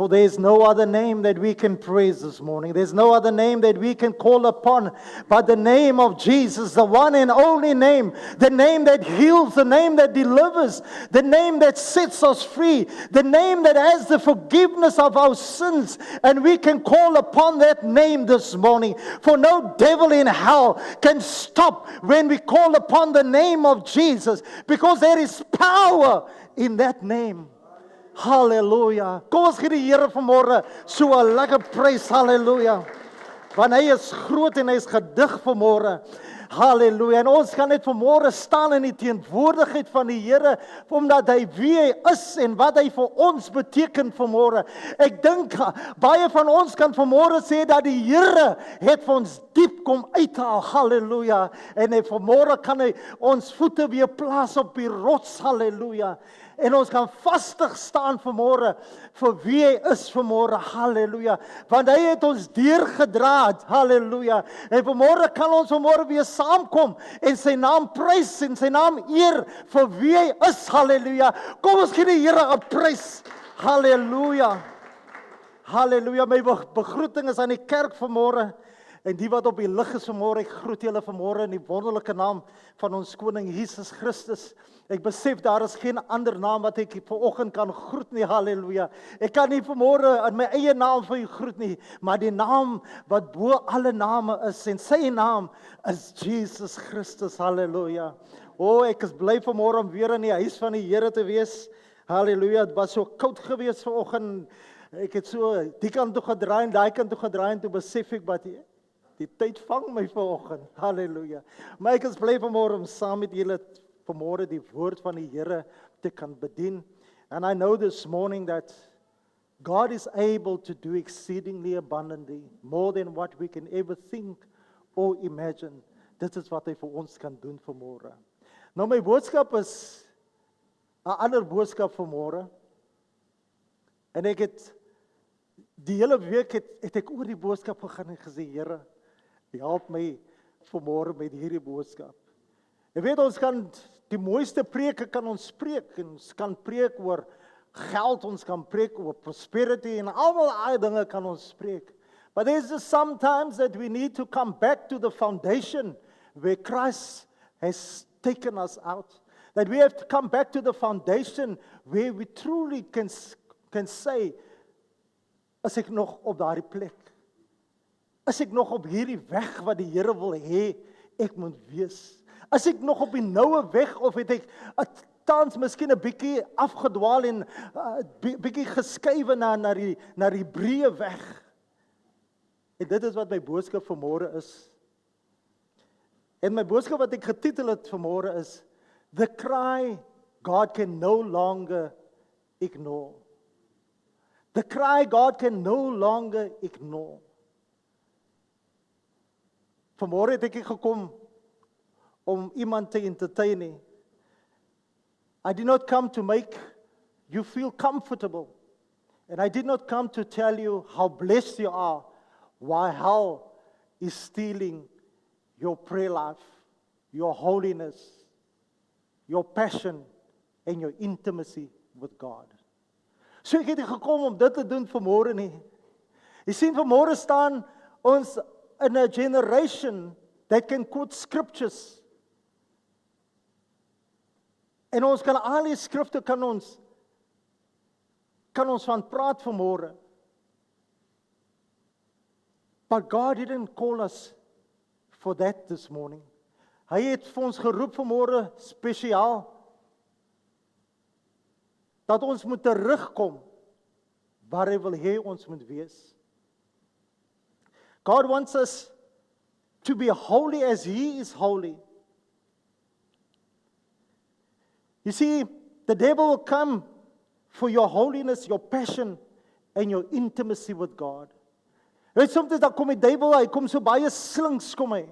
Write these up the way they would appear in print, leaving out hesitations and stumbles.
For there is no other name that we can praise this morning. There's no other name that we can call upon but the name of Jesus, the one and only name, the name that heals, the name that delivers, the name that sets us free, the name that has the forgiveness of our sins. And we can call upon that name this morning. For no devil in hell can stop when we call upon the name of Jesus, because there is power in that name. Halleluja. Kom ons gee die Here vanmôre so 'n lekker prys. Halleluja. Want hy is groot en hy is gedig vanmôre. Halleluja. En ons kan net vanmôre staan in die teenwoordigheid van die Here, omdat hy wie hy is en wat hy vir ons beteken vanmôre. Ek dink baie van ons kan vanmôre sê dat die Here het vir ons diep kom uithaal. Halleluja. En hy vanmôre kan hy ons voete weer plaas op die rots. Halleluja. En ons kan vastig staan vanmôre vir wie hy is vanmôre. Halleluja. Want hy het ons deurgedra. Halleluja. En vanmôre kan ons vanmôre weer saamkom en sy naam prys en sy naam eer vir wie hy is. Halleluja. Kom ons gee die Here 'n prys. Halleluja. Halleluja. My begroeting is aan die kerk vanmôre. En die wat op die lig is vanmôre, ek groet julle vanmôre in die wonderlike naam van ons koning Jesus Christus. Ek besef daar is geen ander naam wat ek vanoggend kan groet nie. Halleluja. Ek kan nie vanmôre in my eie naam vir u groet nie, maar die naam wat bo alle name is, en sy naam is Jesus Christus. Halleluja. O, ek is bly vanmôre om weer in die huis van die Here te wees. Halleluja. Dit was so koud geweest vanoggend. Ek het so die kant toe gedraai en daai kant toe gedraai en toe besef ek wat die tyd vang my vanoggend. Halleluja. Maar ek is bly vanmôre om saam met julle vanmôre die woord van die Here te kan bedien. And I know this morning that God is able to do exceedingly abundantly, more than what we can ever think or imagine. Dit is wat hy vir ons kan doen vanmôre. Nou my boodskap is 'n ander boodskap vanmôre. En ek het die hele week het ek oor die boodskap gegaan en gesê, Here, help my vanmôre met hierdie boodskap. Jy weet, ons kan die mooiste preke kan ons preek, en ons kan preek oor geld, ons kan preek oor prosperity, en almal daai dinge kan ons preek. But there's just sometimes that we need to come back to the foundation where Christ has taken us out. That we have to come back to the foundation where we truly can say, is ek nog op daardie plek? Is ek nog op hierdie weg wat die Here wil hê ek moet wees? Is ek nog op die noue weg, of het ek tans miskien 'n bietjie afgedwaal en bietjie geskuif na die breë weg? En dit is wat my boodskap vanmôre is. En my boodskap wat ek getitel het vanmôre is, The cry God can no longer ignore. The cry God can no longer ignore. Vanmôre het ek gekom om iemand te entertain nie. I did not come to make you feel comfortable. And I did not come to tell you how blessed you are while hell is stealing your prayer life, your holiness, your passion, and your intimacy with God. So ek het nie gekom om dit te doen vanmôre nie. Jy sien, vanmôre staan ons in a generation that can quote scriptures. En ons kan al die skrifte kan ons van praat vanmôre. But God didn't call us for that this morning. Hy het vir ons geroep vanmôre spesiaal dat ons moet terugkom waar hy wil hê ons moet wees. God wants us to be holy as he is holy. You see, the devil will come for your holiness, your passion, and your intimacy with God. Jy weet, soms dan kom die duiwel, hy kom so baie slinks kom hy.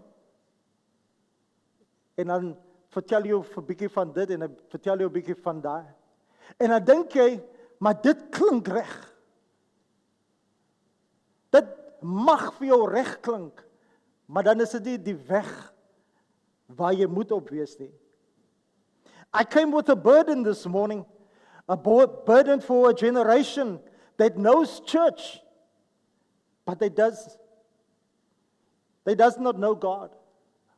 En dan vertel jy 'n bietjie van dit en hy vertel jy 'n bietjie van daai. En dan dink jy, maar dit klink reg. Dit mag vir jou reg klink, maar dan is dit nie die weg waar jy moet op wees nie. I came with a burden this morning, a burden for a generation that knows church, but they does not know God.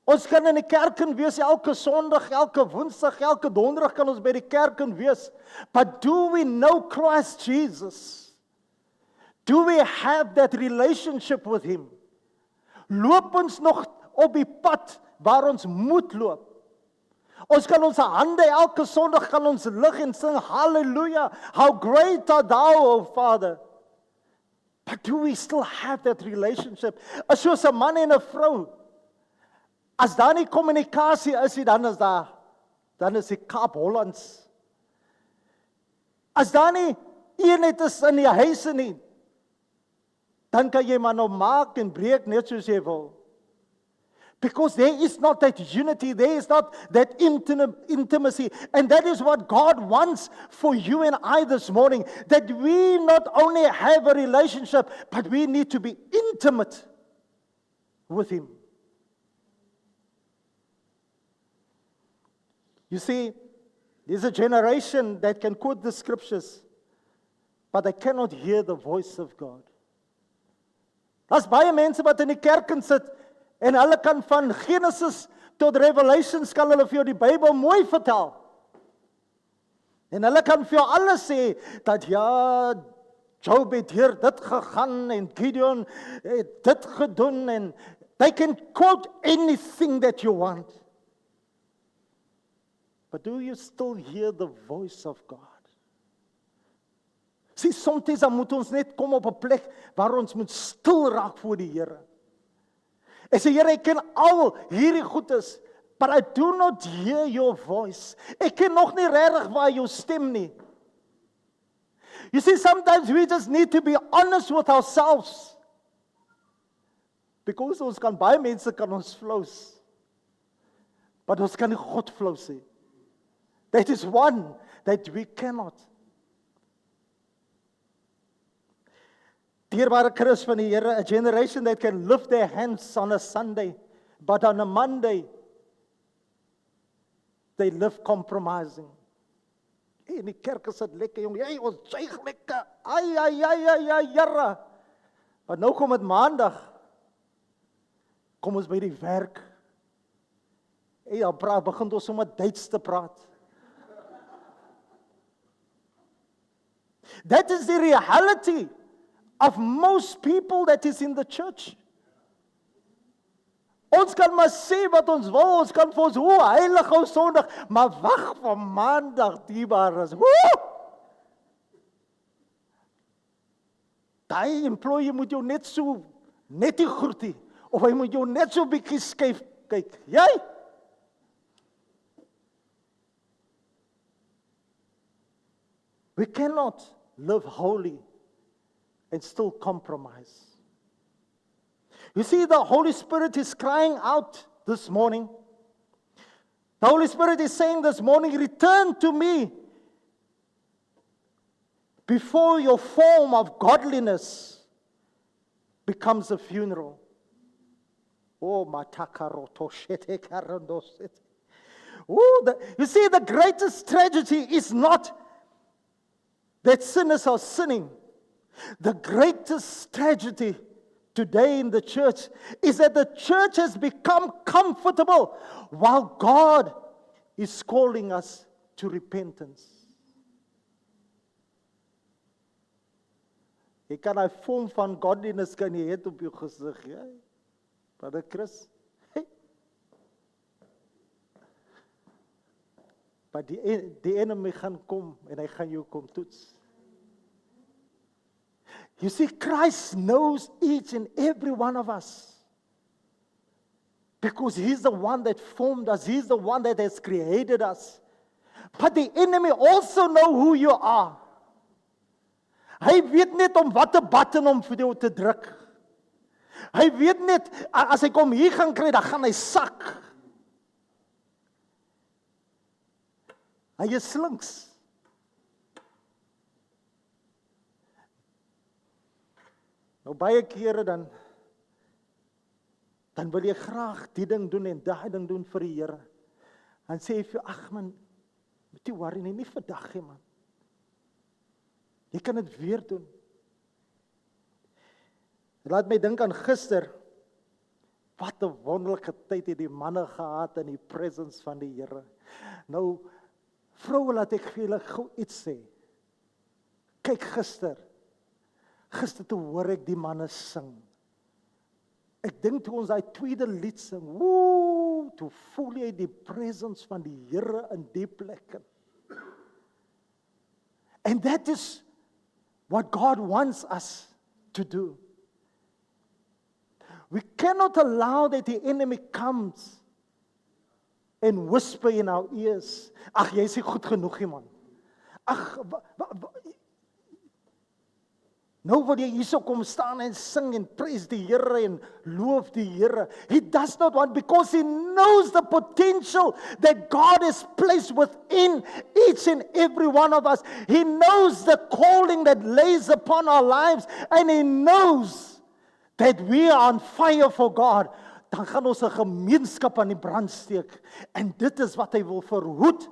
Ons kan in die kerk in wees elke Sondag, elke Woensdag, elke Donderdag kan ons by die kerk in wees. But do we know Christ Jesus? Do we have that relationship with Him? Loop ons nog op die pad waar ons moet loop? Ons kan ons hande elke Sondag kan ons lig en sing hallelujah, how great art thou, O Father. But do we still have that relationship? As soos 'n man en 'n vrou, as daar nie kommunikasie is nie, dan is die Kaap Hollands. As daar nie eenheid is in die huise nie, dan kan jy maar nou maak en breek net soos jy wil. Because there is not that unity, there is not that intimacy. And that is what God wants for you and I this morning. That we not only have a relationship, but we need to be intimate with Him. You see, there's a generation that can quote the scriptures, but they cannot hear the voice of God. Daar's baie mense wat in die kerk sit, en hulle kan van Genesis tot Revelations kan hulle vir jou die Bybel mooi vertel. En hulle kan vir jou alles sê, dat ja, Job het hier dit gegaan, en Gideon het dit gedoen, en they can quote anything that you want. But do you still hear the voice of God? Sien, soms dan moet ons net kom op 'n plek waar ons moet stil raak voor die Here. En sê, Here, ek ken al hierdie goedes, but I do not hear your voice. Ek ken nog nie regtig waar jou stem nie. You see, sometimes we just need to be honest with ourselves. Because ons kan baie mense kan ons flous, but ons kan nie God flous nie. That is one that we cannot. Dierbare Christus van die Here, a generation that can lift their hands on a Sunday, but on a Monday, they live compromising. En die kerk is dit lekker, jong, jy, ons juig lekker, ai, Here. Maar nou kom het Maandag, kom ons by die werk, en dan begin ons sommer Duits te praat. That is the reality of most people that is in the church. Ons kan maar sê wat ons wil, ons kan vir ons heilig hou Sondag, maar wag vir Maandag, dierbares. Daai employee moet jou net die groetie, of hy moet jou net so bietjie skyf kyk. Jy? We cannot live holy and still compromise. You see, the Holy Spirit is crying out this morning. The Holy Spirit is saying this morning, return to me before your form of godliness becomes a funeral. Oh, matakaroto shete karandoset. You see, the greatest tragedy is not that sinners are sinning. The greatest tragedy today in the church is that the church has become comfortable while God is calling us to repentance. Jy kan 'n vorm van godliness kan jy het op jou gesig, ja. Brother Chris. Hey. Maar die enemy gaan kom en hy gaan jou kom toets. You see, Christ knows each and every one of us. Because He's the one that formed us. He's the one that has created us. But the enemy also knows who you are. Hy weet net om watter button om vir jou te druk. Hy weet net, as hy kom hier gaan kry, dan gaan hy sak. Hy is slinks. Nou baie kere dan wil jy graag die ding doen en daai ding doen vir die Here. Dan sê jy vir, ag man, moet jy worry nie vandag nie man. Jy kan dit weer doen. Laat my dink aan gister. Wat 'n wonderlike tyd het die manne gehad in die presence van die Here. Nou, vroue, laat ek vir julle gou iets sê. Kyk gister toe hoor ek die manne sing. Ek dink toe ons daai tweede lied sing, woe, toe voel jy die presence van die Here in die plek. And that is what God wants us to do. We cannot allow that the enemy comes and whisper in our ears. Ag, jy is nie goed genoeg, man. Ag, nou wil jy hierso kom staan en sing en praise die Here en loof die Here. He does not want, because he knows the potential that God has placed within each and every one of us. He knows the calling that lays upon our lives, and he knows that we are on fire for God. Dan gaan ons 'n gemeenskap aan die brand steek. En dit is wat hy wil verhoed.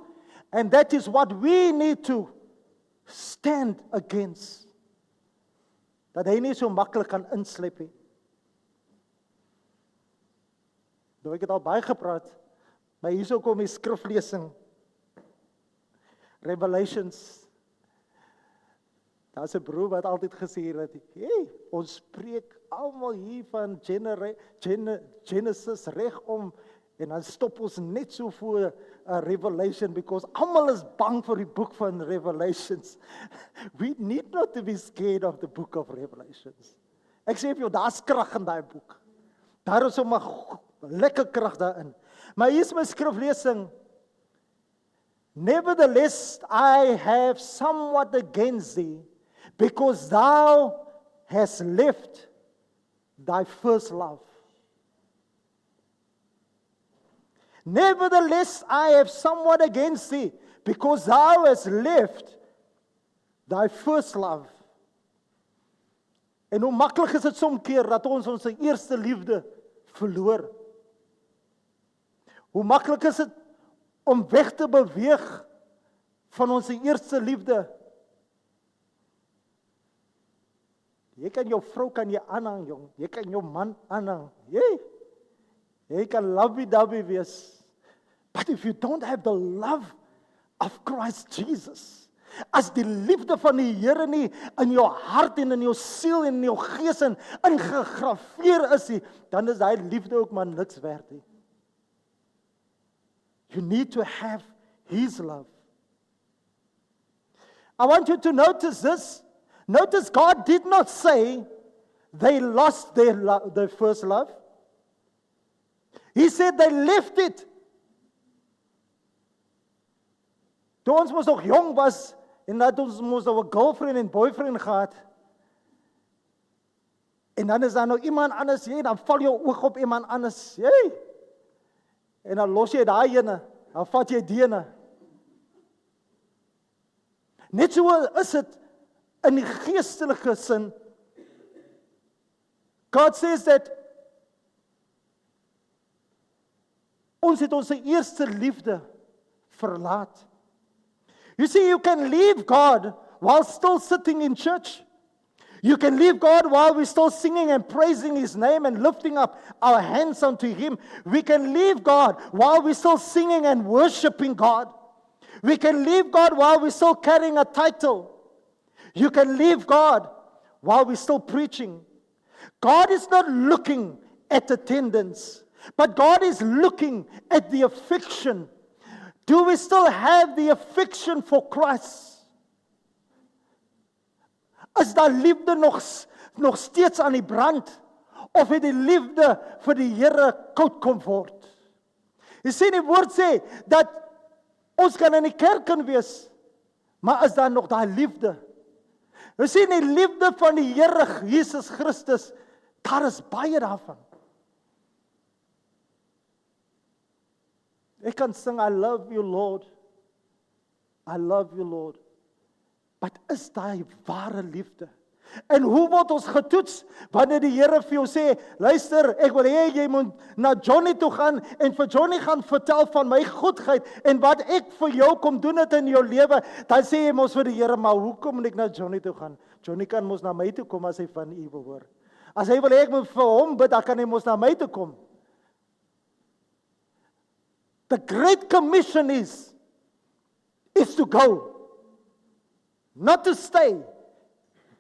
And that is what we need to stand against. Dat hy nie so maklik kan insleep nie. Nou ek het al baie gepraat, maar hierso kom die skriflesing. Revelations. Daar's 'n broer wat altyd gesê het, hey, ons spreek almal hier van Genesis reg om, en dan stop ons net so voor Revelation, because almal is bang vir die boek van Revelations. We need not to be scared of the book of Revelations. Ek sê vir jou, daar's krag in daai boek. Daar is sommer lekker krag daarin. Maar hier is my skriflesing. Nevertheless, I have somewhat against thee, because thou hast left thy first love. Nevertheless, I have somewhat against thee, because thou hast left thy first love. En hoe maklik is dit soms keer dat ons ons eerste liefde verloor. Hoe maklik is dit om weg te beweeg van ons eerste liefde. Jy kan jou vrou kan jy aanhang, jong. Jy kan jou man aanhang. Jy kan lovey-dovey wees. But if you don't have the love of Christ Jesus, as die liefde van die Here nie in jou hart en in jou siel en in jou gees ingegraveer is nie, dan is daai liefde ook maar niks werd nie. You need to have His love. I want you to notice this. Notice God did not say they lost their first love. He said they left it. Toe ons mos nog jong was en dat ons mos nou 'n girlfriend en boyfriend gehad. En dan is daar nou iemand anders, dan val jou oog op iemand anders. En dan los jy daai ene, dan vat jy die ene. Net so is dit in die geestelike sin. God says that ons het ons eerste liefde verlaat. You see, you can leave God while still sitting in church. You can leave God while we're still singing and praising His name and lifting up our hands unto Him. We can leave God while we're still singing and worshiping God. We can leave God while we're still carrying a title. You can leave God while we're still preaching. God is not looking at attendance, but God is looking at the affection. Do we still have the affection for Christ? Is daar liefde nog steeds aan die brand? Of het die liefde vir die Here koud kom word? Jy sien die woord sê, dat ons kan in die kerk kan wees, maar is daar nog daai liefde? Jy sien die liefde van die Here Jesus Christus, daar is baie daarvan. Ek kan sing, I love you Lord. I love you Lord. But is daai ware liefde? En hoe word ons getoets? Wanneer die Here vir jou sê, luister, ek wil hê jy moet na Johnny toe gaan en vir Johnny gaan vertel van my goedheid en wat ek vir jou kom doen het in jou lewe, dan sê jy mos vir die Here, maar hoekom moet ek na Johnny toe gaan? Johnny kan mos na my toe kom as hy van U wil hoor. As hy wil hê ek moet vir hom bid, dan kan hy mos na my toe kom. The Great Commission is to go. Not to stay,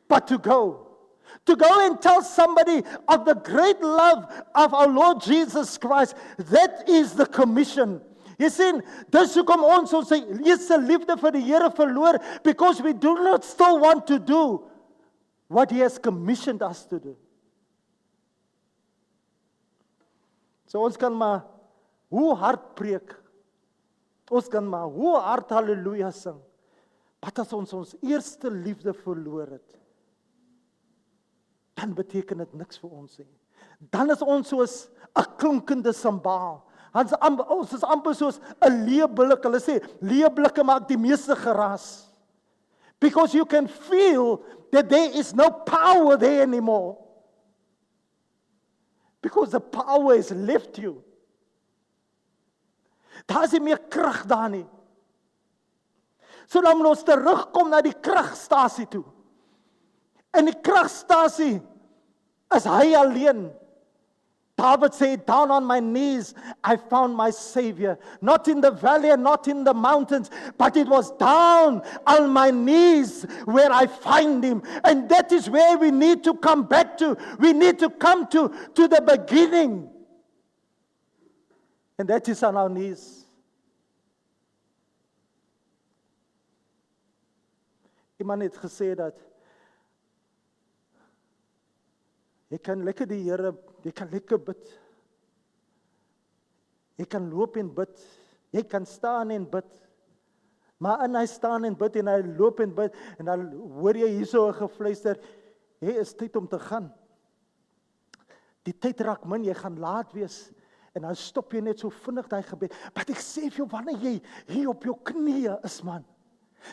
but to go. To go and tell somebody of the great love of our Lord Jesus Christ. That is the commission. Jy sien, dis hoekom ons eerste liefde vir die Here verloor, because we do not still want to do what He has commissioned us to do. So ons kan maar hoe hard preek, ons kan maar hoe hard halleluja sing, maar as ons eerste liefde verloor het, dan beteken dit niks vir ons nie. Dan is ons soos 'n klinkende simbaal. Ons is amper soos 'n leeueblik. Hulle sê, leeublikke maak die meeste geraas. Because you can feel that there is no power there anymore. Because the power has left you. Daar is nie meer krag daar nie. So dan moet ons terugkom na die kragstasie toe. En die kragstasie is hy alleen. David said, down on my knees, I found my Savior. Not in the valley and not in the mountains, but it was down on my knees where I find Him. And that is where we need to come back to. We need to come to the beginning. And that is on our knees. Iemand het gesê dat jy kan lekker die Here, jy kan lekker bid. Jy kan loop en bid. Jy kan staan en bid. Maar in hy staan en bid en hy loop en bid en dan hoor jy hierso 'n gefluister, jy is tyd om te gaan. Die tyd raak min, jy gaan laat wees. En dan stop jy net so vinnig daai gebed. Maar ek sê vir jou, wanneer jy hier op jou knieë is, man,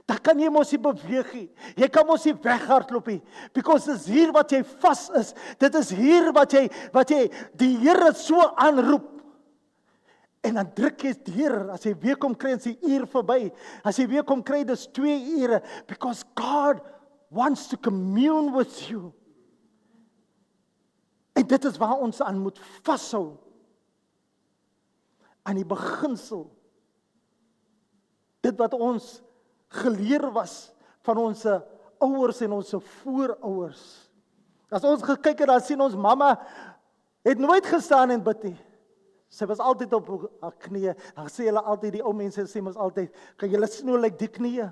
dan kan jy mos nie beweeg nie. Jy kan mos nie weghardloop nie. Because dis hier wat jy vas is. Dit is hier wat jy die Here so aanroep. En dan druk jy deur. As jy weer kom kry, is die uur verby. As jy weer kom kry, dis 2 ure. Because God wants to commune with you. En dit is waar ons aan moet vashou. Aan die beginsel. Dit wat ons geleer was van ons ouers en ons voorouers. As ons gekyk het, dan sien ons mamma het nooit gestaan en bid nie. Sy was altyd op haar knieë. Dan sê hulle altyd, die ou mense sê mos altyd, kan julle snoer like die knieë?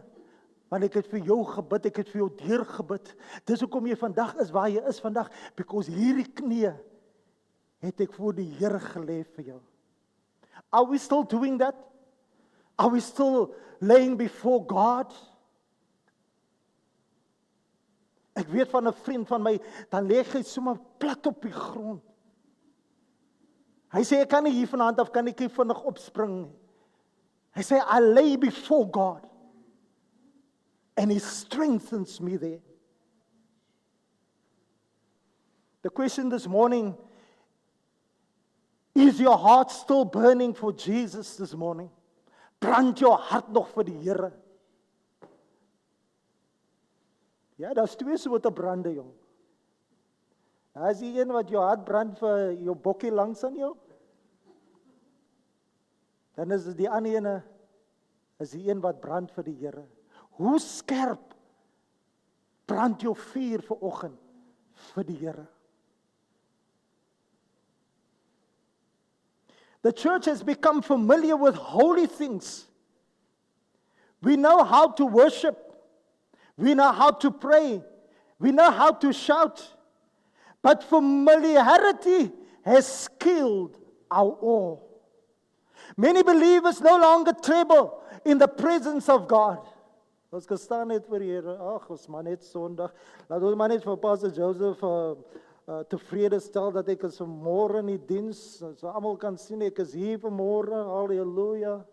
Want ek het vir jou gebid, ek het vir jou deurgebid. Dis hoekom jy vandag is waar jy is vandag, because hierdie knieë het ek voor die Here gelê vir jou. Are we still doing that? Are we still laying before God? Ek weet van 'n vriend van my, dan lê hy sommer plat op die grond. Hy sê, ek kan nie hier vanaand af, kan ek nie vinnig opspring nie. Hy sê, I lay before God. And He strengthens me there. The question this morning, is your heart still burning for Jesus this morning? Brand jou hart nog vir die Here? Ja, daar's 2 soorte brande, jong. Daar is die een wat jou hart brand vir jou bokkie langs aan jou. Dan is die ander ene, is die een wat brand vir die Here. Hoe skerp brand jou vuur vanoggend vir die Here? The church has become familiar with holy things. We know how to worship. We know how to pray. We know how to shout. But familiarity has killed our awe. Many believers no longer tremble in the presence of God. Ons gestaan net vir die Here. Ag, ons maar net Sondag. Laat ons maar net vir Pastor Joseph tevrede stel dat ek is vanmôre in die diens, so almal kan sien ek is hier vanmôre, halleluja.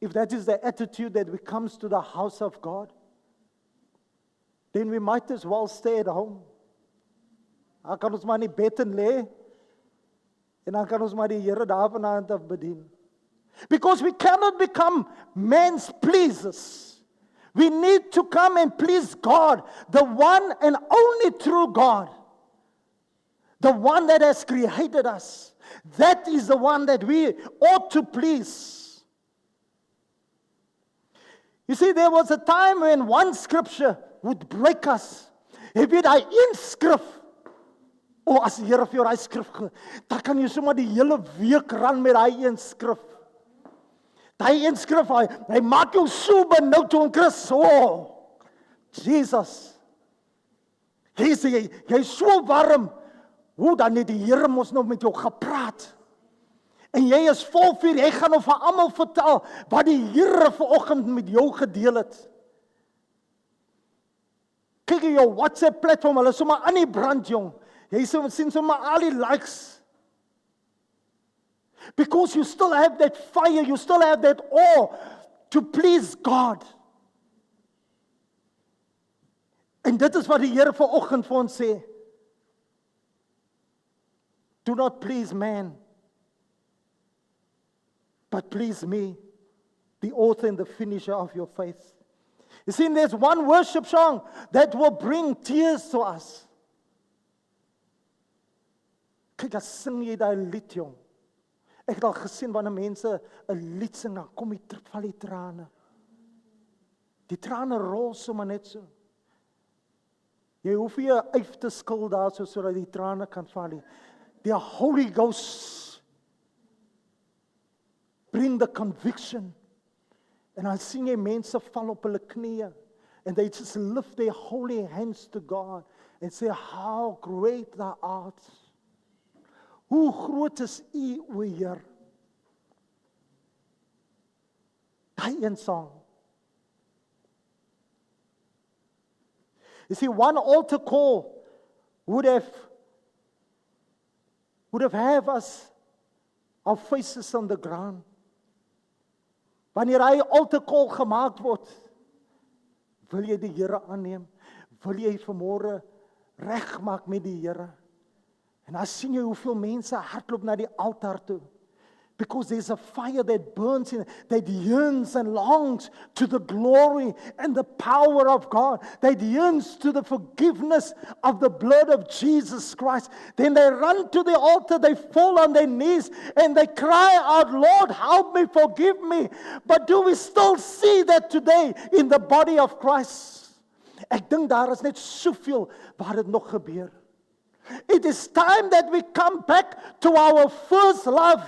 If that is the attitude that we comes to the house of God, then we might as well stay at home. Dan kan ons maar in die bed en lê, en dan kan ons maar die Here daar vanaand af bedien. Because we cannot become man's pleasers. We need to come and please God, the one and only true God. The one that has created us. That is the one that we ought to please. You see, there was a time when one scripture would break us. Jy weet, hy inskrif. As die Here vir jou daai skrif gee, dan kan jy sommer die hele week ran met daai een skrif. Daai een skrif, hy maak jou so benoud toe in Christus. Jesus. Jy is so warm. Hoe dan het die Here mos nou met jou gepraat? En jy is vol vuur, jy gaan nou vir almal vertel wat die Here vanoggend met jou gedeel het. Kyk jy jou WhatsApp platform, hulle is sommer aan die brand, jong. Jy sien sommer al die likes. Because you still have that fire, you still have that awe to please God. En dit is wat die Here vanoggend vir ons sê. Do not please man, but please me, the author and the finisher of your faith. You see, there's one worship song that will bring tears to us. Kyk, as sing jy daai lied, jong. Ek het al gesien wanneer mense 'n lied sing, dan kom val die trane. Die trane rol sommer net so. Jy hoef nie 'n yf te skil daar sodat die trane kan val nie. The Holy Ghost bring the conviction. En dan sien jy mense val op hulle knieë. And they just lift their holy hands to God and say, how great thou art. Hoe groot is U, o Heer. Daai een song. You see, one altar call would have us, our faces on the ground. Wanneer hy altar call gemaak word, wil jy die Here aanneem? Wil jy vanmôre regmaak met die Here? En dan sien jy hoeveel mense hardloop na die altaar toe. Because there's a fire that burns in, that yearns and longs to the glory and the power of God, that yearns to the forgiveness of the blood of Jesus Christ. Then they run to the altar, they fall on their knees, and they cry out, Lord, help me, forgive me. But do we still see that today in the body of Christ? Ek dink daar is net soveel waar dit nog gebeur. It is time that we come back to our first love.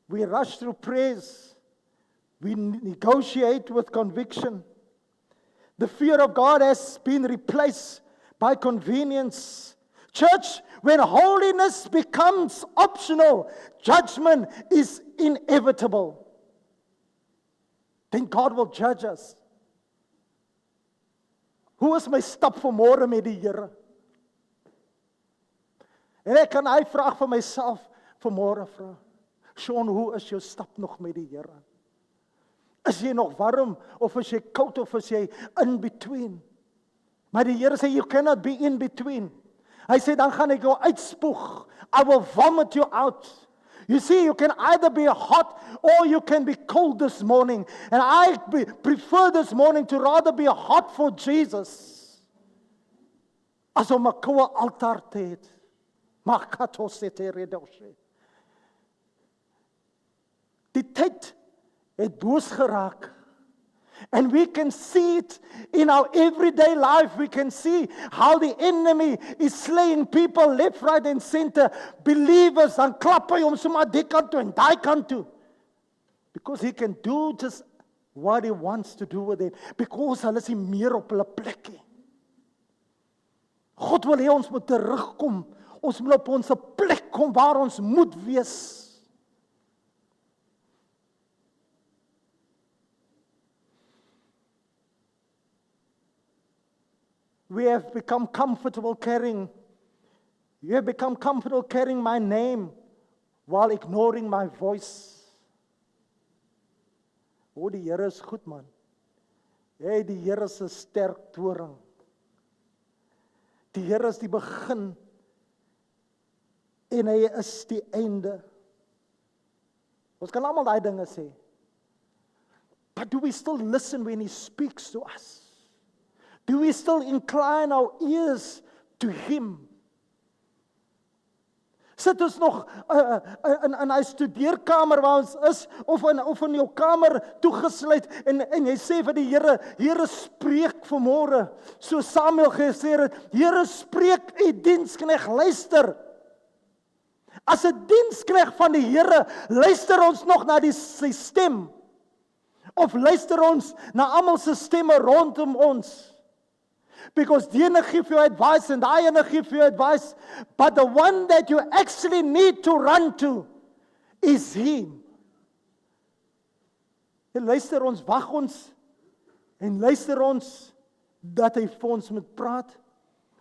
We rush through praise. We negotiate with conviction. The fear of God has been replaced by convenience. Church, when holiness becomes optional, judgment is inevitable. Then God will judge us. Hoe is my stap vanmôre met die Here? En ek kan hy vraag vir myself vanmôre vra. Sean, hoe is jou stap nog met die Here? Is jy nog warm of is jy koud of is jy in between? Maar die Here sê you cannot be in between. Hy sê dan gaan ek jou uitspoeg. I will vomit you out. You see, you can either be hot or you can be cold this morning. And I prefer this morning to rather be hot for Jesus. As om 'n koue altaar te hê. Die tyd het boos geraak. And we can see it in our everyday life. We can see how the enemy is slaying people left, right and center. Believers, dan klap hy om sommer die kant toe en daai kant toe. Because he can do just what he wants to do with them. Because hulle is nie meer op hulle plek nie. God wil hê ons moet terugkom. Ons moet op ons plek kom waar ons moet wees. We have become comfortable carrying. You have become comfortable carrying my name while ignoring my voice. O, die Here is goed, man. Die Here is 'n sterk toring. Die Here is die begin en hy is die einde. Ons kan almal daai dinge sê. But do we still listen when he speaks to us? Do we still incline our ears to him? Sit ons nog in hy studeerkamer waar ons is, of in jou kamer toegesluit, en jy sê vir die Here, Here spreek vanmôre, so Samuel gesê het, Here spreek u diensknegt, luister. As 'n diensknegt van die Here, luister ons nog na sy stem, of luister ons na almal se stemme rondom ons? Because die ene gee vir jou advice and daai ene gee vir jou advice, but the one that you actually need to run to is him. En luister ons, wag ons, en luister ons dat hy vir ons moet praat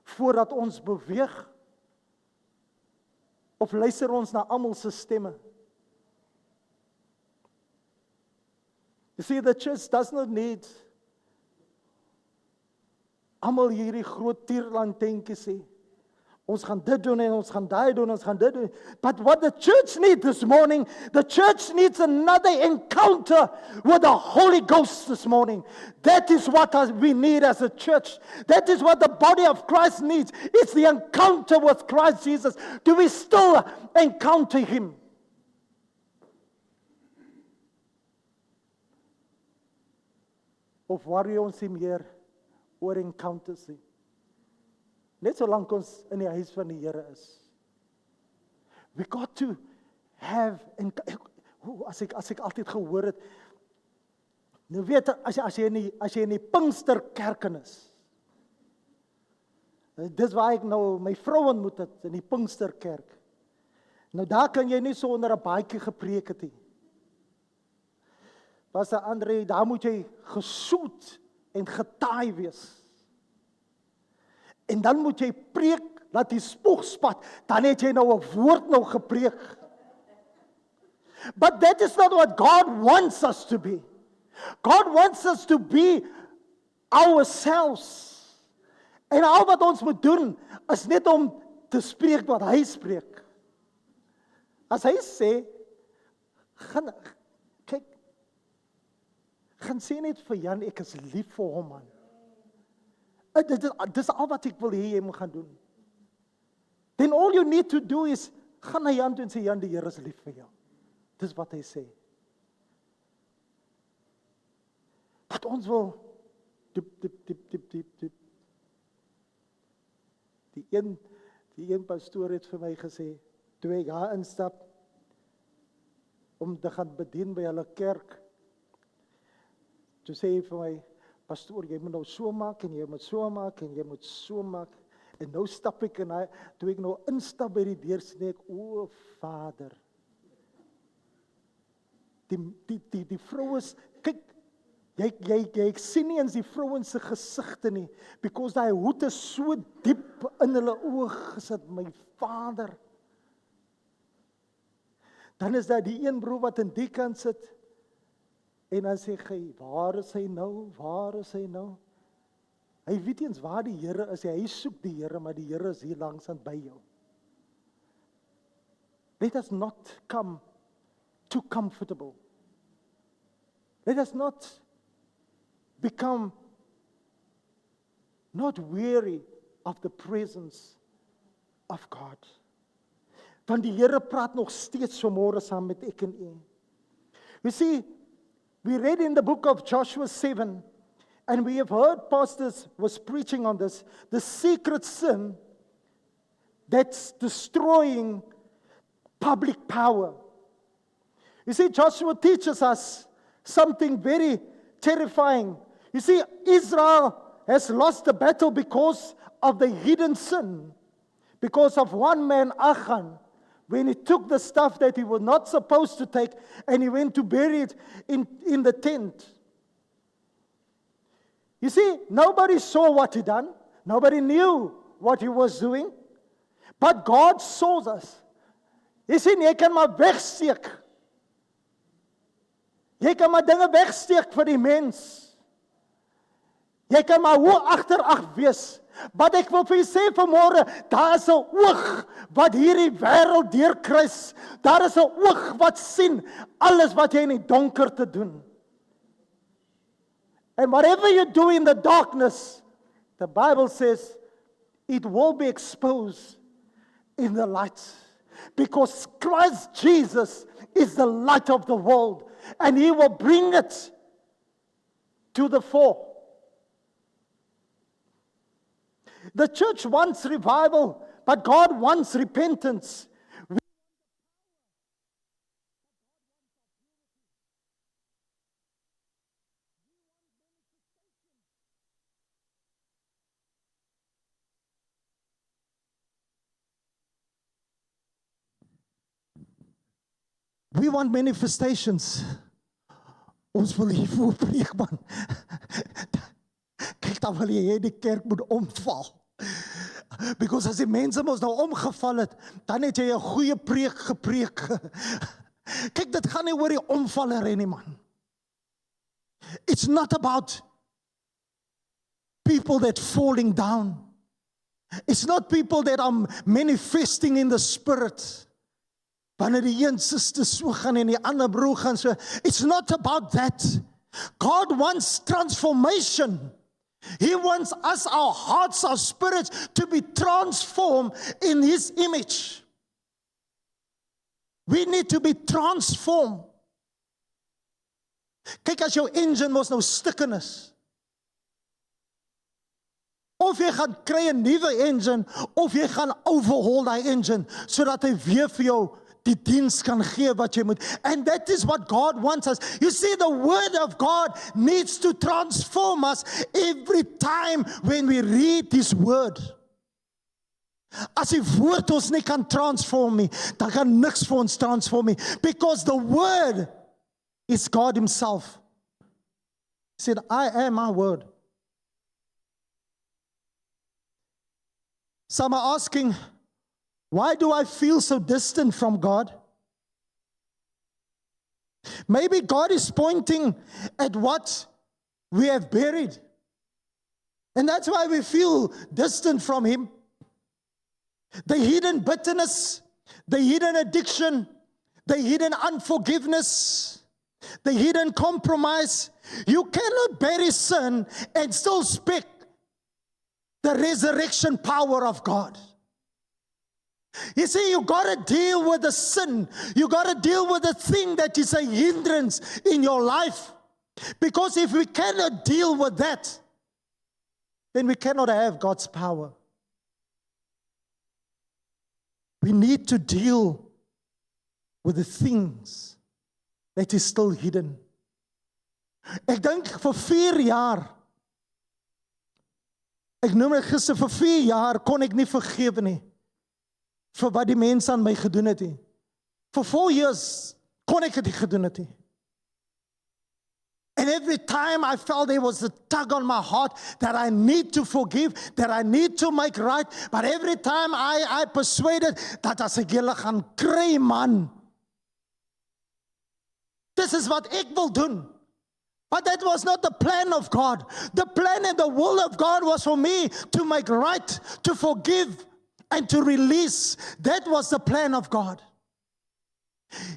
voordat ons beweeg, of luister ons na almal se stemme? You see, the church does not need almal hierdie groot tierland tentjies sê. Ons gaan dit doen en ons gaan daai doen, ons gaan dit doen. But what the church needs this morning, the church needs another encounter with the Holy Ghost this morning. That is what we need as a church. That is what the body of Christ needs. It's the encounter with Christ Jesus. Do we still encounter him? Of worry ons nie meer oor encounters nie. Net solank ons in die huis van die Here is. We got to have, as ek altyd gehoor het, nou weet, as jy in die Pinksterkerk is, dis waar ek nou my vrou ontmoet het, in die Pinksterkerk. Nou daar kan jy nie so onder 'n baadjie gepreek het nie. Pastor Andre, daar moet jy gesoet en getaai wees. En dan moet jy preek, laat die spoeg spat, dan het jy nou 'n woord nou gepreek. But that is not what God wants us to be. God wants us to be ourselves. En al wat ons moet doen, is net om te spreek wat hy spreek. As hy sê, gaan sê net vir Jan, ek is lief vir hom, man. Dis al wat ek wil hê jy moet gaan doen. Then all you need to do is, gaan na Jan toe en sê, Jan, die Here is lief vir jou. Dis wat hy sê. Wat ons wil, die een pastoor het vir my gesê, toe ek daar instap, om te gaan bedien by hulle kerk, toe sê hy vir my, pastoor, jy moet nou so maak, en jy moet so maak, en jy moet so maak, en nou stap ek, en toe ek nou instap by die deur, sê ek, o Vader, die vrouens, kyk, jy sien nie eens die vrouens se gesigte nie, because die hoed is so diep in hulle oë gesit, my Vader. Dan is daar die een broer wat in die kant sit, en dan sê hy, waar is hy nou, waar is hy nou? Hy weet nie eens waar die Here is, hy soek die Here, maar die Here is hier langs aan by jou. Let us not come too comfortable. Let us not become not weary of the presence of God. Want die Here praat nog steeds vanmôre saam met ek en u. You see, we read in the book of Joshua 7, and we have heard pastors was preaching on this, the secret sin that's destroying public power. You see, Joshua teaches us something very terrifying. You see, Israel has lost the battle because of the hidden sin, because of one man, Achan, when he took the stuff that he was not supposed to take, and he went to bury it in the tent. You see, nobody saw what he done. Nobody knew what he was doing. But God saw us. You see, jy kan maar wegsteek. Jy kan maar dinge wegsteek vir die mens. Jy kan maar hoe agterag wees. Maar ek wil vir julle sê vanmôre, daar is 'n oog wat hierdie wêreld deurkruis. Daar is 'n oog wat sien alles wat jy in die donker te doen. And whatever you do in the darkness, the Bible says, it will be exposed in the light. Because Christ Jesus is the light of the world. And He will bring it to the fore. The church wants revival, but God wants repentance. We want manifestations. Ons wil hier voor preek, man. Kyk dan wil jy die kerk moet omval. Because as die mense mos nou omgeval het, dan het jy 'n goeie preek gepreek. Kyk, dit gaan nie oor die omvaller nie, man. It's not about people that falling down. It's not people that are manifesting in the spirit. Wanneer die een suster so gaan en die ander broer gaan so. It's not about that. God wants transformation. He wants us, our hearts, our spirits to be transformed in His image. We need to be transformed. Kyk, as jou engine mos nou stukken is. Of jy gaan kry 'n nuwe engine, of jy gaan overhaul die engine, sodat hy weer vir jou die diens kan gee wat jy moet. And that is what God wants us. You see, the word of God needs to transform us every time when we read His word. As die woord ons nie kan transform nie, dan kan niks vir ons transform nie. Because the word is God Himself. He said, I am my word. Some are asking, why do I feel so distant from God? Maybe God is pointing at what we have buried. And that's why we feel distant from Him. The hidden bitterness, the hidden addiction, the hidden unforgiveness, the hidden compromise. You cannot bury sin and still speak the resurrection power of God. You see, you got to deal with the sin. You got to deal with the thing that is a hindrance in your life. Because if we cannot deal with that, then we cannot have God's power. We need to deal with the things that is still hidden. Ek dink vir 4 jaar, ek noem dit gister, vir 4 jaar kon ek nie vergewe nie vir wat die mense aan my gedoen het nie. For 4 years kon ek dit nie gedoen het nie. And every time I felt there was a tug on my heart that I need to forgive, that I need to make right, but every time I persuaded dat as ek julle gaan kry, man. This is what ek wil doen. But that was not the plan of God. The plan and the will of God was for me to make right, to forgive, and to release. That was the plan of God.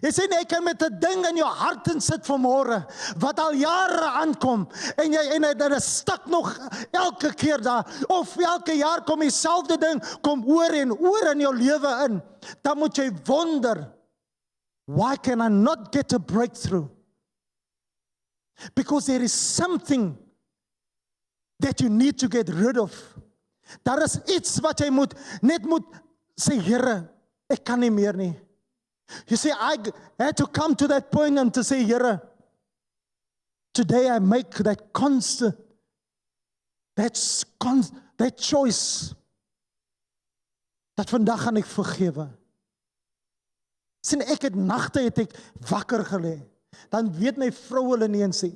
Jy sê nie, ek kan met 'n ding in jou hart insit vanmôre wat al jare aankom en dit is stuk nog elke keer daar, of elke jaar kom dieselfde ding kom oor en oor in jou lewe in. Dan moet jy wonder, why can I not get a breakthrough? Because there is something that you need to get rid of. Daar is iets wat jy net moet sê, Here, ek kan nie meer nie. You see, I had to come to that point and to say, Here, today I make that constant, that choice, dat vandag gaan ek vergewe. Sien, ek het nagte het ek wakker gelê. Dan weet my vrou hulle nie eens sê.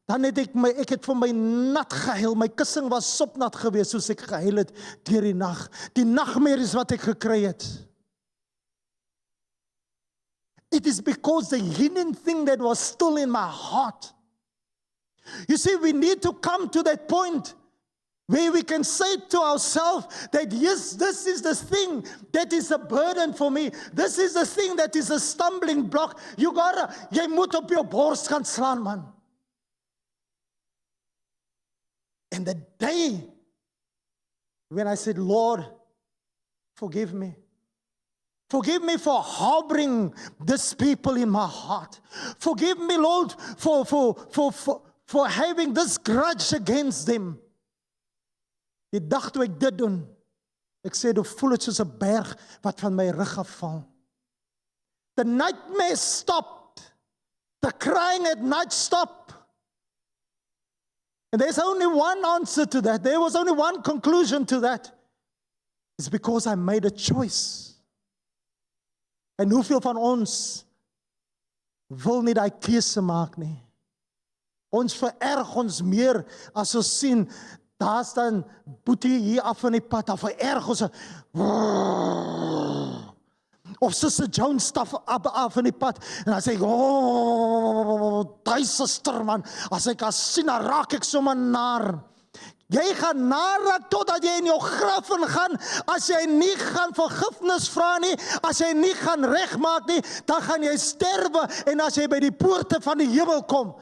Dan het ek het vir my nat gehuil. My kussing was sopnat geweest soos ek gehuil het deur die nag. Die nagmerries wat ek gekry het. It is because the hidden thing that was still in my heart You see, we need to come to that point where we can say to ourselves that yes, this is the thing that is a burden for me. This is the thing that is a stumbling block. Jy moet op jou bors gaan slaan, man. And the day when I said, Lord, forgive me. Forgive me for harboring these people in my heart. Forgive me, Lord, for having this grudge against them. Die dag toe ek dit doen, ek sê, dit voel het soos 'n berg wat van my rug afval. The nightmare stopped. The crying at night stopped. And there's only one answer to that. There was only one conclusion to that. It's because I made a choice. En hoeveel van ons wil nie daai keuse maak nie? Ons vererg ons meer as ons sien, daar staan Boetie hier af van die pad, dan vererg ons. Of Sister Jones stap af van die pad, en dan sê ek, die sister man, as ek as sien, dan raak ek sommer naar. Jy gaan nadat totdat jy in jou graf gaan, as jy nie gaan vergifnis vra nie, as jy nie gaan regmaak nie, dan gaan jy sterwe, en as jy by die poorte van die hemel kom,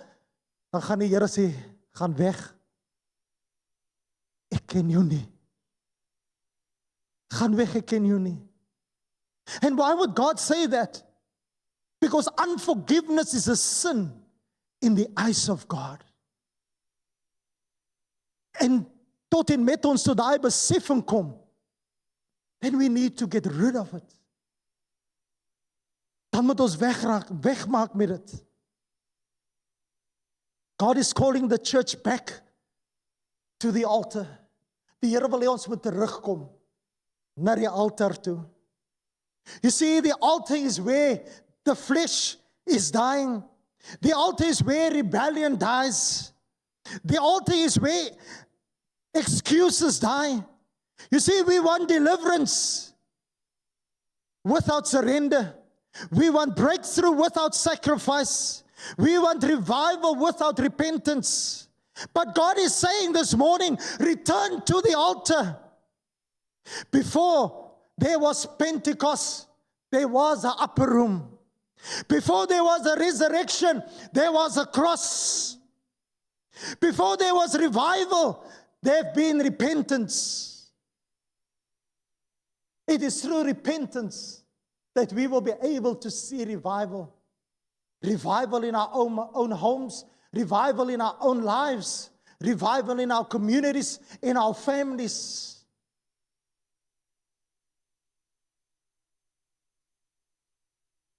dan gaan die Here sê, gaan weg. Ek ken jou nie. Gaan weg, ek ken jou nie. And why would God say that? Because unforgiveness is a sin in the eyes of God. En tot en met ons tot daai besefing kom, then we need to get rid of it. Dan moet ons wegmaak met dit. God is calling the church back to the altar. Die Here wil hê ons moet terugkom na die altaar toe. You see, the altar is where the flesh is dying. The altar is where rebellion dies. The altar is where excuses die. You see, we want deliverance without surrender. We want breakthrough without sacrifice. We want revival without repentance. But God is saying this morning, return to the altar. Before there was Pentecost, there was an upper room. Before there was a resurrection, there was a cross. Before there was revival, there have been repentance. It is through repentance that we will be able to see revival. Revival in our own homes, revival in our own lives, revival in our communities, in our families.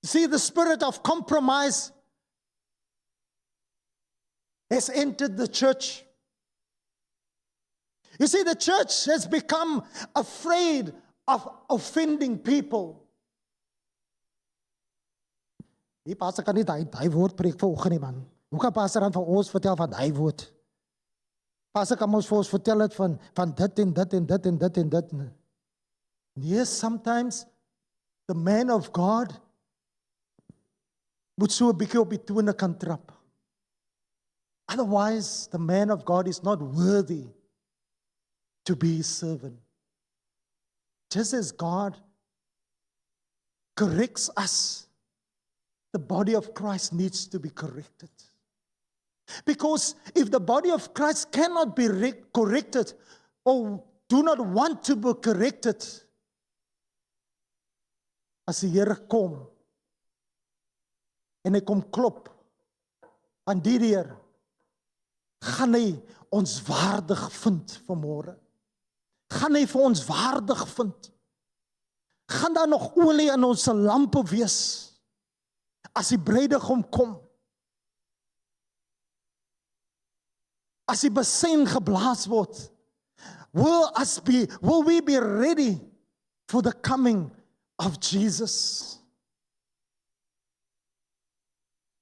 See, the spirit of compromise has entered the church. You see, the church has become afraid of offending people. Die pastor kan nie daai woord preek vanoggend nie, man. Hoe kan pastor dan vir ons vertel van daai woord? Pastor kan ons vir ons vertel het van dit en dit en dit en dit en dit. Yes, sometimes the man of God moet so 'n bietjie op die tone kan trap. Otherwise, the man of God is not worthy to be his servant. Just as God corrects us, the body of Christ needs to be corrected. Because if the body of Christ cannot be corrected or do not want to be corrected, as die Here kom en hy kom klop aan die deur, gaan hy ons waardig vind vanmôre. Gaan hy vir ons waardig vind? Gaan daar nog olie in ons lampe wees as die bruidegom kom? As die besyn geblaas word, will we be ready for the coming of Jesus?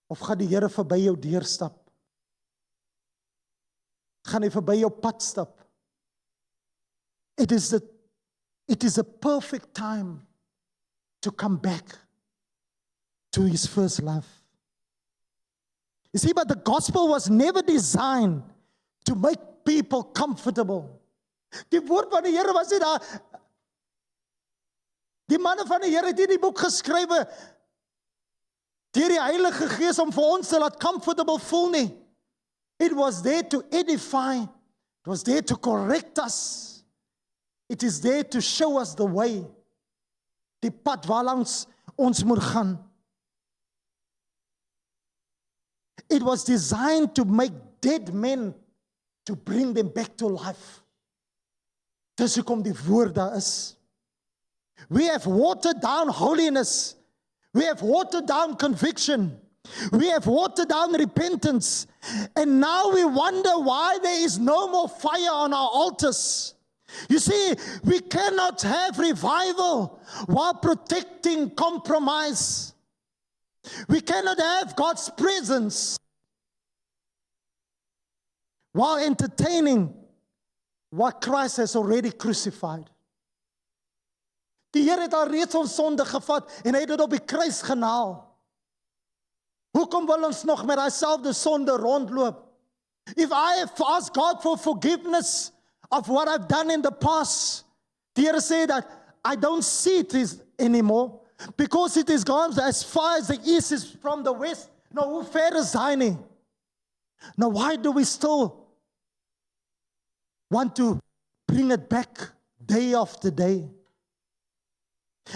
Of gaan die Here verby jou deurstap? Gaan hy verby jou pad stap? It is a perfect time to come back to his first love. You see, but the gospel was never designed to make people comfortable. Die woord van die Here was nie daar. Die manne van die Here het hierdie boek geskrywe deur die Heilige Gees om vir ons te laat comfortable voel nie. It was there to edify. It was there to correct us. It is there to show us the way. Die pad waarlangs ons moet gaan. It was designed to make dead men, to bring them back to life. Dis hoekom die woord daar is. We have watered down holiness. We have watered down conviction. We have watered down repentance. And now we wonder why there is no more fire on our altars. You see, we cannot have revival while protecting compromise. We cannot have God's presence while entertaining what Christ has already crucified. Die Here het al reeds ons sonde gevat en hy het dit op die kruis genaal. Hoekom wil ons nog met dieselfde sonde rondloop? If I have asked God for forgiveness of what I've done in the past, die Here sê that I don't see it anymore because it is gone as far as the east is from the west. Nou, hoe ver is hy nie? Now, why do we still want to bring it back day after day?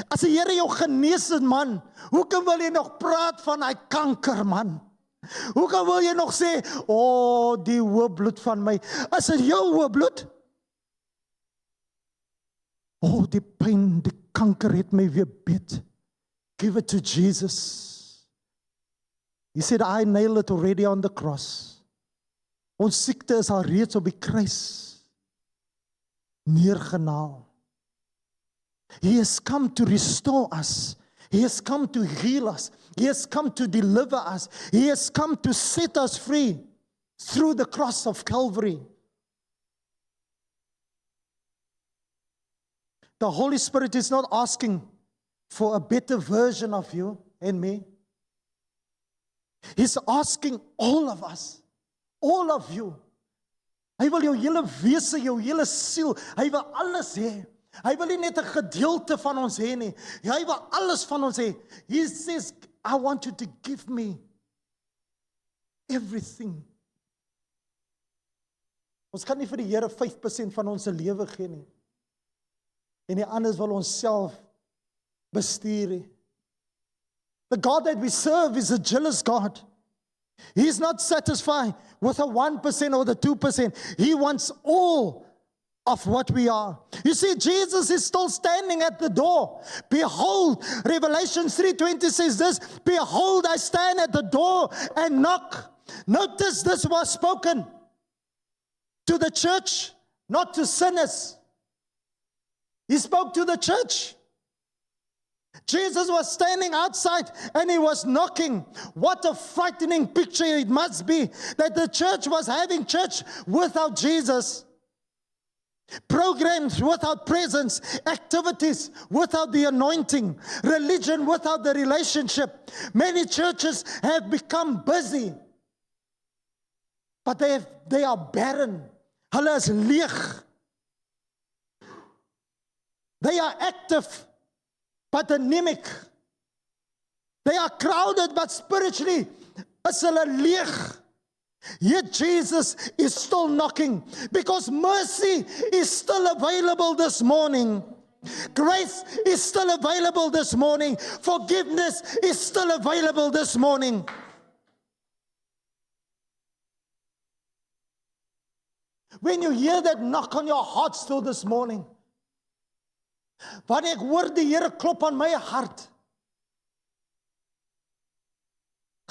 As die Here jou genees het, man, hoekom wil jy nog praat van hy kanker, man? Hoekom wil jy nog sê, oh, die hoë bloed van my? Is dit jou hoë bloed? Oh, die pyn, die kanker het my weer beet. Give it to Jesus. He said, I nailed it already on the cross. Ons siekte is al reeds op die kruis neergenaal. He has come to restore us. He has come to heal us. He has come to deliver us. He has come to set us free through the cross of Calvary. The Holy Spirit is not asking for a better version of you and me. He's asking all of us, all of you. Hy wil jou hele wese, jou hele siel, hy wil alles hê. Hy wil nie net 'n gedeelte van ons hê nie. Hy wil alles van ons hê. He says, I want you to give me everything. Ons kan nie vir die Here 5% van ons lewe gee nie. En die anders wil ons self bestuur nie. The God that we serve is a jealous God. He is not satisfied with a 1% or the 2%. He wants all of what we are. You see, Jesus is still standing at the door. Behold, Revelation 3:20 says this, behold, I stand at the door and knock. Notice this was spoken to the church, not to sinners. He spoke to the church. Jesus was standing outside and he was knocking. What a frightening picture it must be that the church was having church without Jesus. Programs without presence, activities without the anointing, religion without the relationship. Many churches have become busy, but they are barren. Hulle is leeg. They are active, but anemic. They are crowded, but spiritually is hulle leeg. Yet Jesus is still knocking because mercy is still available this morning. Grace is still available this morning. Forgiveness is still available this morning. When you hear that knock on your heart still this morning, wanneer ek hoor die Here klop aan my hart,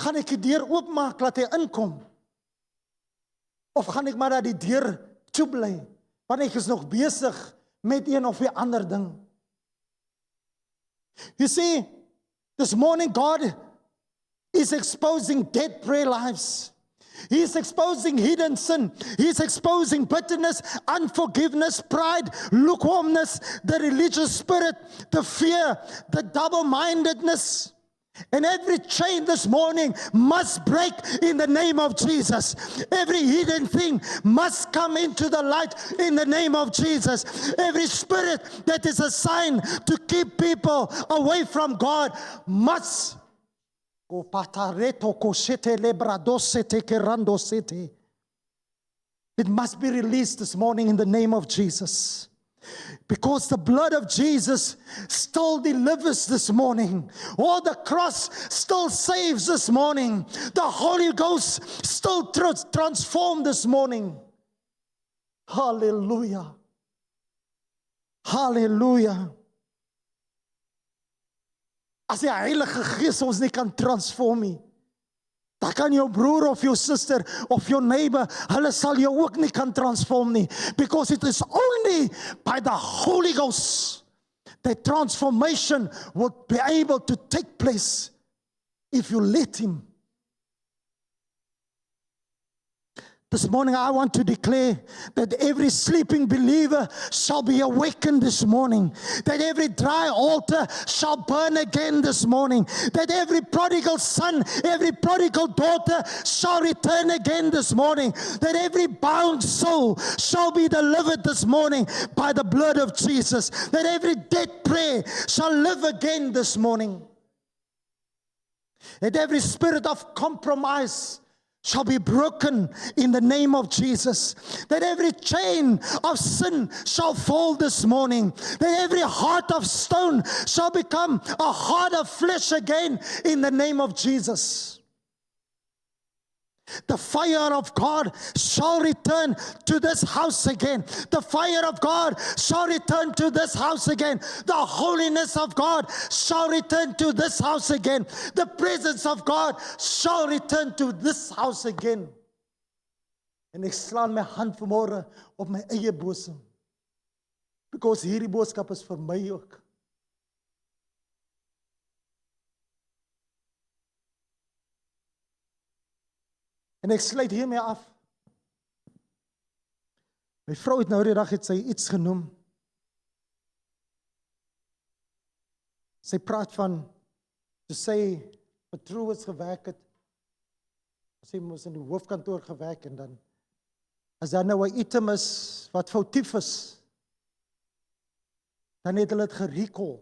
gaan ek die deur oopmaak, laat hy inkom? Of gaan ek maar dat die deur toe bly, want ek is nog besig met een of die ander ding. You see, this morning God is exposing dead prayer lives. He is exposing hidden sin. He is exposing bitterness, unforgiveness, pride, lukewarmness, the religious spirit, the fear, the double-mindedness. And every chain this morning must break in the name of Jesus. Every hidden thing must come into the light in the name of Jesus. Every spirit that is assigned to keep people away from God must. It must be released this morning in the name of Jesus. Because the blood of Jesus still delivers this morning. Oh, the cross still saves this morning. The Holy Ghost still transforms this morning. Hallelujah. Hallelujah. As die Heilige Gees ons nie kan transform nie, dan kan jou broer of jou sister of jou neighbor, hulle sal jou ook nie kan transform nie. Because it is only by the Holy Ghost that transformation will be able to take place if you let Him. This morning I want to declare that every sleeping believer shall be awakened this morning. That every dry altar shall burn again this morning. That every prodigal son, every prodigal daughter shall return again this morning. That every bound soul shall be delivered this morning by the blood of Jesus. That every dead prayer shall live again this morning. That every spirit of compromise shall be broken in the name of Jesus. That every chain of sin shall fall this morning. That every heart of stone shall become a heart of flesh again in the name of Jesus. The fire of God shall return to this house again. The fire of God shall return to this house again. The holiness of God shall return to this house again. The presence of God shall return to this house again. En ek slaan my hand vanmôre op my eie boesem. Because hierdie boodskap is vir my ook. En ek sluit hiermee af. My vrou het nou die dag het sy iets genoem. Sy praat van toe sy vir Truus gewerk het. Sy moes in die hoofkantoor gewerk en dan as daar nou 'n item is wat foutief is, dan het hulle dit gerecall.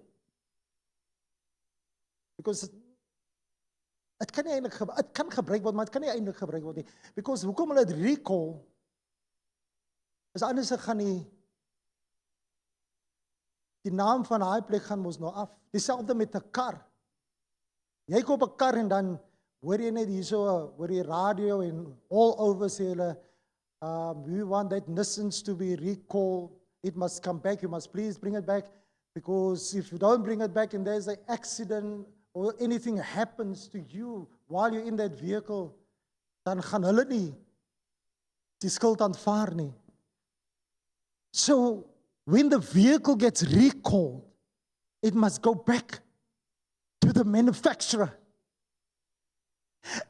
Because het kan nie eintlik het kan gebruik word, maar het kan nie eintlik gebruik word nie. Because hoekom hulle dit recall? Is anders gaan die naam van daai plek gaan mos nou af. Dieselfde met 'n kar. Jy koop 'n kar en dan hoor jy net hierso oor die radio en all over sê hulle we want that Nissans to be recalled. It must come back. You must please bring it back, because if you don't bring it back and there's an accident or anything happens to you while you're in that vehicle, dan gaan hulle nie die skuld aanvaar nie. So when the vehicle gets recalled, it must go back to the manufacturer.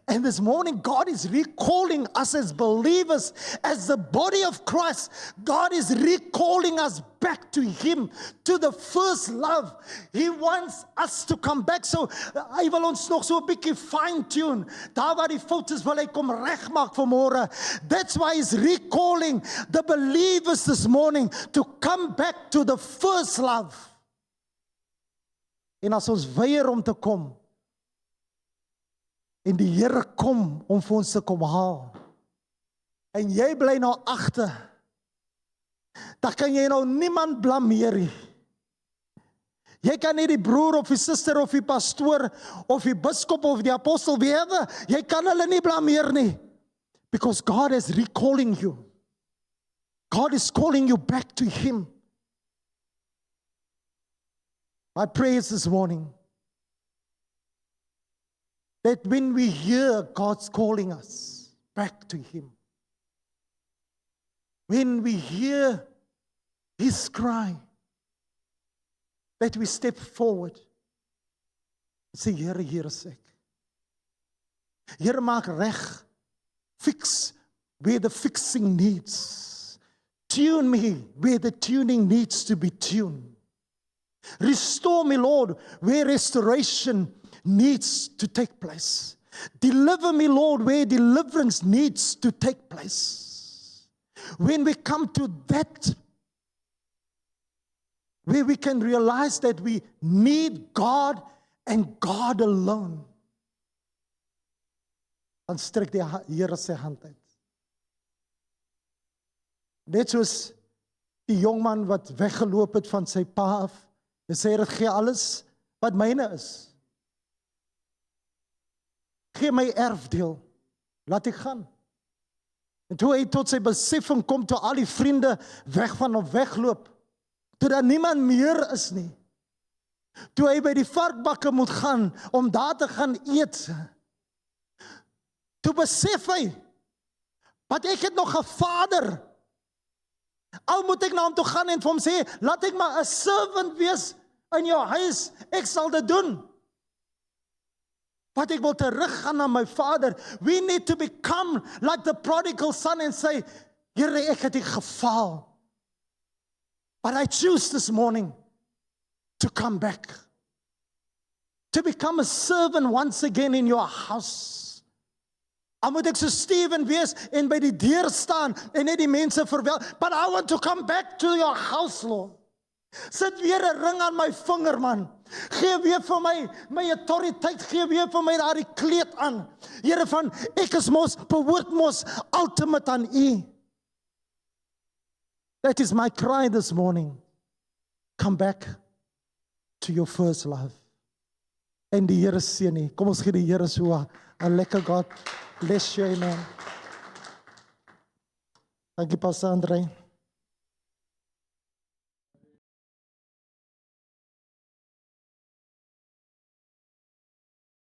And this morning, God is recalling us as believers, as the body of Christ. God is recalling us back to Him, to the first love. He wants us to come back. So, hy wil ons nog so 'n bietjie fine-tune. Daar waar die fout is, wil hy kom regmaak vanmôre. That's why He's recalling the believers this morning to come back to the first love. En as ons weier om te kom, en die Here kom om vir ons te kom haal, en jy bly nou agter, dan kan jy nou niemand blameer nie. Jy kan nie die broer of die suster of die pastoor of die biskop of die apostel whatever, jy kan hulle nie blameer nie. Because God is recalling you. God is calling you back to Him. My prayer is this morning, that when we hear God's calling us back to Him, when we hear His cry, that we step forward and say, Here, hier is ek. Here, maak reg, fix where the fixing needs. Tune me where the tuning needs to be tuned. Restore me, Lord, where restoration needs to take place. Deliver me, Lord, where deliverance needs to take place. When we come to that, where we can realize that we need God and God alone, dan strek die Here sy hand uit. Net soos die jongman wat weggeloop het van sy pa af, en sê, dit gee alles wat myne is. Gee my erfdeel, laat ek gaan. En toe hy tot sy beseffing kom, toe al die vriende weg van hom wegloop, toe daar niemand meer is nie, toe hy by die varkbakke moet gaan, om daar te gaan eet, toe besef hy, want ek het nog 'n vader, al moet ek na hom toe gaan en vir hom sê, laat ek maar 'n servant wees in jou huis, ek sal dit doen. Want ek wil teruggaan na my vader. We need to become like the prodigal son and say, Here, ek het gefaal. But I choose this morning to come back. To become a servant once again in your house. Al moet ek so Stephen wees en by die deur staan en net die mense verwel. But I want to come back to your house, Lord. Sit weer 'n ring aan my vinger, man. Gee weer vir my autoriteit, gee weer vir my daardie kleed aan. Here, van ek is behoort mos ultimate aan U. That is my cry this morning. Come back to your first love. En die Here seën U. Kom ons gee die Here so 'n lekker God bless you, amen. Dankie Pastor Andrei.